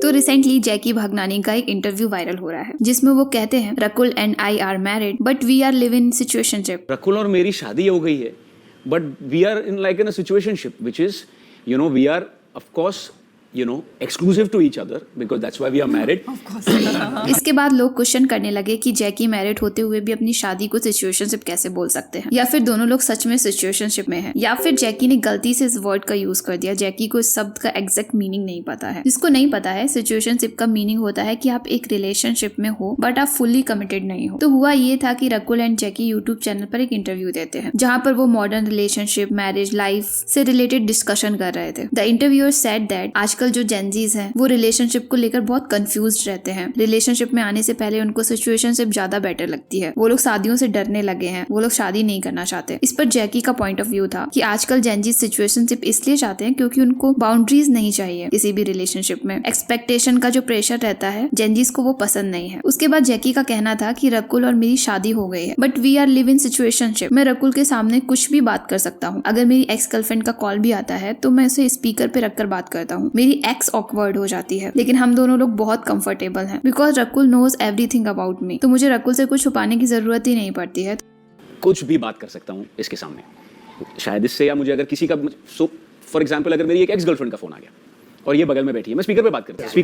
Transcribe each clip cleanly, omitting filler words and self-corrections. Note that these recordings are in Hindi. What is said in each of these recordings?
तो रिसेंटली जैकी भागनानी का एक इंटरव्यू वायरल हो रहा है जिसमें वो कहते हैं Rakul and I are married but we are live in situationship. Rakul और मेरी शादी हो गई है but we are in like in a situationship which is we are of course exclusive to each other because that's why we are married. इसके बाद लोग क्वेश्चन करने लगे कि जैकी मैरिड होते हुए भी अपनी शादी को सिचुएशनशिप कैसे बोल सकते हैं, या फिर दोनों लोग सच में सिचुएशनशिप में हैं, या फिर जैकी ने गलती से इस वर्ड का यूज कर दिया। जैकी को इस शब्द का एग्जैक्ट मीनिंग नहीं पता है। जिसको नहीं पता है, सिचुएशनशिप का मीनिंग होता है कि आप एक रिलेशनशिप में हो बट आप फुल्ली कमिटेड नहीं हो। तो हुआ ये था कि Rakul and Jackie YouTube channel पर एक इंटरव्यू देते हैं जहाँ पर वो मॉडर्न रिलेशनशिप, मैरिज लाइफ से रिलेटेड डिस्कशन कर रहे थे। द इंटरव्यूअर सेड दैट आजकल जो जेनजीज हैं वो रिलेशनशिप को लेकर बहुत कंफ्यूज्ड रहते हैं। रिलेशनशिप में आने से पहले उनको सिचुएशनशिप ज्यादा बेटर लगती है। वो लोग शादियों से डरने लगे हैं, वो लोग शादी नहीं करना चाहते। इस पर जैकी का पॉइंट ऑफ व्यू था कि आजकल जेनजीज सिचुएशनशिप इसलिए चाहते हैं क्योंकि उनको बाउंड्रीज नहीं चाहिए किसी भी रिलेशनशिप में। एक्सपेक्टेशन का जो प्रेशर रहता है जेनजीज को वो पसंद नहीं है। उसके बाद जैकी का कहना था कि रकुल और मेरी शादी हो गई है but we are live in situationship. मैं रकुल के सामने कुछ भी बात कर सकता हूँ। अगर मेरी एक्स गर्लफ्रेंड का कॉल भी आता है तो मैं उसे स्पीकर पे रखकर बात करता हूँ। मेरी एक्स ऑकवर्ड हो जाती है लेकिन हम दोनों लोग बहुत कंफर्टेबल हैं because Rakul knows everything about me. तो मुझे रकुल से कुछ छुपाने की जरूरत ही नहीं पड़ती है। कुछ भी बात कर सकता हूँ इसके सामने, शायद इससे, या मुझे अगर किसी का फॉर एग्जाम्पल अगर मेरी एक एक्स गर्लफ्रेंड का फोन आ गया और ये बगल में बैठी है, मैं स्पीकर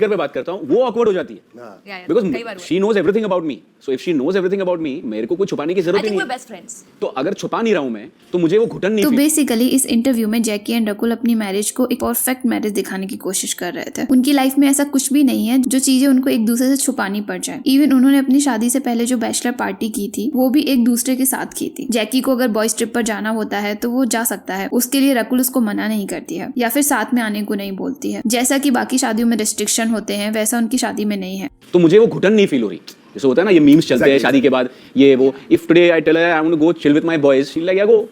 पे बात करता हूँ, वो ऑकवर्ड हो जाती है because she knows everything about me. So if she knows everything about me, मेरे को कुछ छुपाने की जरूरत नहीं है। तो अगर छुपा नहीं रहा हूँ मैं तो मुझे वो घुटन नहीं। तो बेसिकली इस इंटरव्यू में जैकी एंड रकुल अपनी मैरिज को एक परफेक्ट मैरिज दिखाने की कोशिश कर रहे थे। उनकी लाइफ में ऐसा कुछ भी नहीं है जो चीजें उनको एक दूसरे से छुपानी पड़ जाए। इवन उन्होंने अपनी शादी से पहले जो बैचलर पार्टी की थी वो भी एक दूसरे के साथ की थी। जैकी को अगर बॉयज ट्रिप पर जाना होता है तो वो जा सकता है, उसके लिए रकुल उसको मना नहीं करती है या फिर साथ में आने को नहीं बोलती है। जैसा कि बाकी शादियों में रिस्ट्रिक्शन होते हैं वैसा उनकी शादी में नहीं है। तो मुझे वो घुटन नहीं फील हो रही। जैसे होता है ना, ये मीम्स चलते हैं शादी के बाद, ये वो, if today I tell her I want to go chill with my boys, she like, yeah go.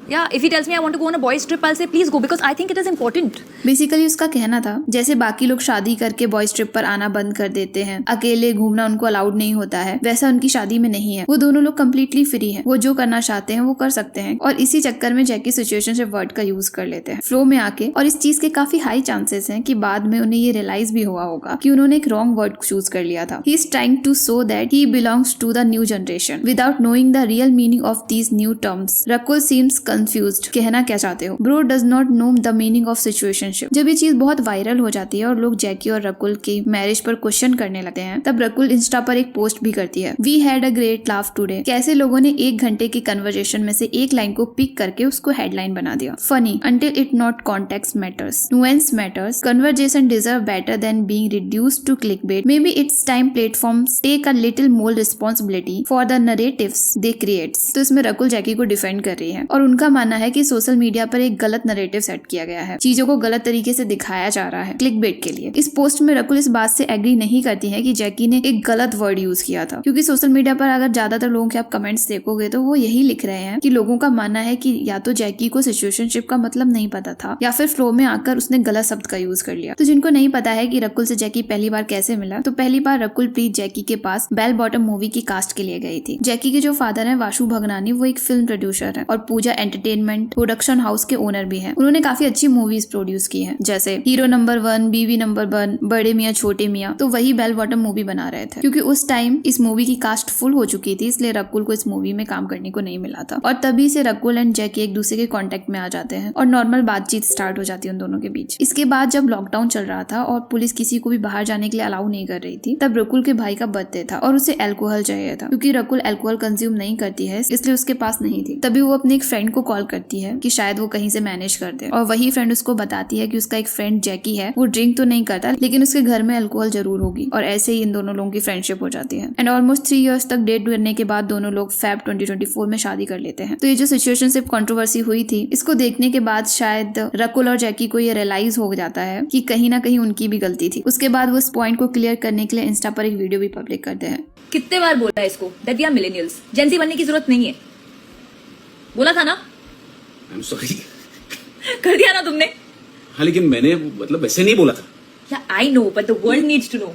Yeah, if he tells me I want to go on a boys trip, I'll say please go because I think it is important. Basically उसका कहना था जैसे बाकी लोग शादी करके बॉयज ट्रिप पर आना बंद कर देते हैं, अकेले घूमना उनको अलाउड नहीं होता है, वैसा उनकी शादी में नहीं है। वो दोनों लोग कम्प्लीटली फ्री हैं, वो जो करना चाहते हैं वो कर सकते हैं। और इसी चक्कर में जैकी सिचुएशनशिप वर्ड का यूज कर लेते हैं फ्लो में आके। और इस चीज के काफी हाई चांसेस हैं कि बाद में उन्हें ये रियलाइज भी हुआ होगा कि उन्होंने एक रॉन्ग वर्ड चूज कर लिया था। He is trying to show that he belongs to the new generation without knowing the real meaning of these new terms. Rakul seems confused. कहना क्या चाहते हो? Bro does not know the meaning of situationship. जब ये चीज बहुत वायरल हो जाती है और लोग जैकी और रकुल की मैरिज पर क्वेश्चन करने लगते हैं, तब रकुल इंस्टा पर एक पोस्ट भी करती है, we had a great laugh today. कैसे लोगों ने 1 घंटे की कन्वर्सेशन में से एक लाइन को पिक करके उसको हेडलाइन बना दिया। Funny until it not context matters, nuance matters, conversation deserve better than being reduced to clickbait. Maybe it's time platforms take a little more responsibility for the narratives they creates. तो इसमें रकुल जैकी को डिफेंड कर रही है और उनका मानना है कि सोशल मीडिया पर एक गलत नरेटिव सेट किया गया है, चीजों को गलत तरीके से दिखाया जा रहा है क्लिकबेट के लिए। इस पोस्ट में रकुल इस बात से एग्री नहीं करती है कि जैकी ने एक गलत वर्ड यूज किया था, क्योंकि सोशल मीडिया पर अगर ज्यादातर लोगों के आप कमेंट्स देखोगे तो वो यही लिख रहे हैं कि लोगों का मानना है कि या तो जैकी को सिचुएशनशिप का मतलब नहीं पता था या फिर फ्लो में आकर उसने गलत शब्द का यूज कर लिया। तो जिनको नहीं पता है कि रकुल से जैकी पहली बार कैसे मिला, तो पहली बार रकुल प्रीत जैकी के पास बेल बॉटम मूवी की कास्ट के लिए गई थी। जैकी के जो फादर है वाशु भगनानी, वो एक फिल्म प्रोड्यूसर है और पूजा एंटरटेनमेंट प्रोडक्शन हाउस के ओनर भी है। उन्होंने काफी अच्छी मूवीज प्रोड्यूस की हैं, जैसे हीरो नंबर 1, बीवी नंबर 1, बड़े मियाँ छोटे मियाँ। तो वही बेल बॉटम मूवी बना रहे थे। क्योंकि उस टाइम इस मूवी की कास्ट फुल हो चुकी थी, इसलिए रकुल को इस मूवी में काम करने को नहीं मिला था। और तभी से रकुल एंड जैकी एक दूसरे के कांटेक्ट में आ जाते हैं और नॉर्मल बातचीत स्टार्ट हो जाती है उन दोनों के बीच। इसके बाद जब लॉकडाउन चल रहा था और पुलिस किसी को भी बाहर जाने के लिए अलाउ नहीं कर रही थी, तब रकुल के भाई का बर्थडे था और उसे अल्कोहल चाहिए था। क्योंकि रकुल अल्कोहल कंज्यूम नहीं करती है इसलिए उसके पास नहीं थी। तभी वो अपने एक फ्रेंड को कॉल करती है कि शायद वो कहीं से मैनेज कर दे, और वही फ्रेंड उसको बताती है कि उसका एक फ्रेंड जैकी है, वो ड्रिंक तो नहीं करता लेकिन उसके घर में अल्कोहल जरूर होगी। और ऐसे ही इन दोनों लोगों की फ्रेंडशिप हो जाती है। एंड ऑलमोस्ट 3 इयर्स तक डेट करने के बाद दोनों लोग फेब 2024 में शादी कर लेते हैं। तो ये जो सिचुएशनशिप कंट्रोवर्सी हुई थी, इसको देखने के बाद शायद रकुल और जैकी को ये रियलाइज हो जाता है कि कहीं ना कहीं उनकी भी गलती थी। उसके बाद वो इस पॉइंट को क्लियर करने के लिए इंस्टा पर एक वीडियो भी पब्लिक करते हैं। कितने बार बोला है इसको दैट वी आर मिलेनियल्स, जेन ज़ी बनने की जरूरत नहीं है। बोला था ना? I am sorry. कर दिया ना तुमने। हाँ, लेकिन मैंने मतलब वैसे नहीं बोला था। Yeah, I know, but the world needs to know.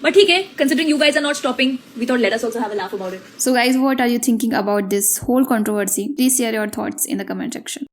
But ठीक है, considering you guys are not stopping, we thought let us also have a laugh about it. So guys, what are you thinking about this whole controversy? Please share your thoughts in the comment section.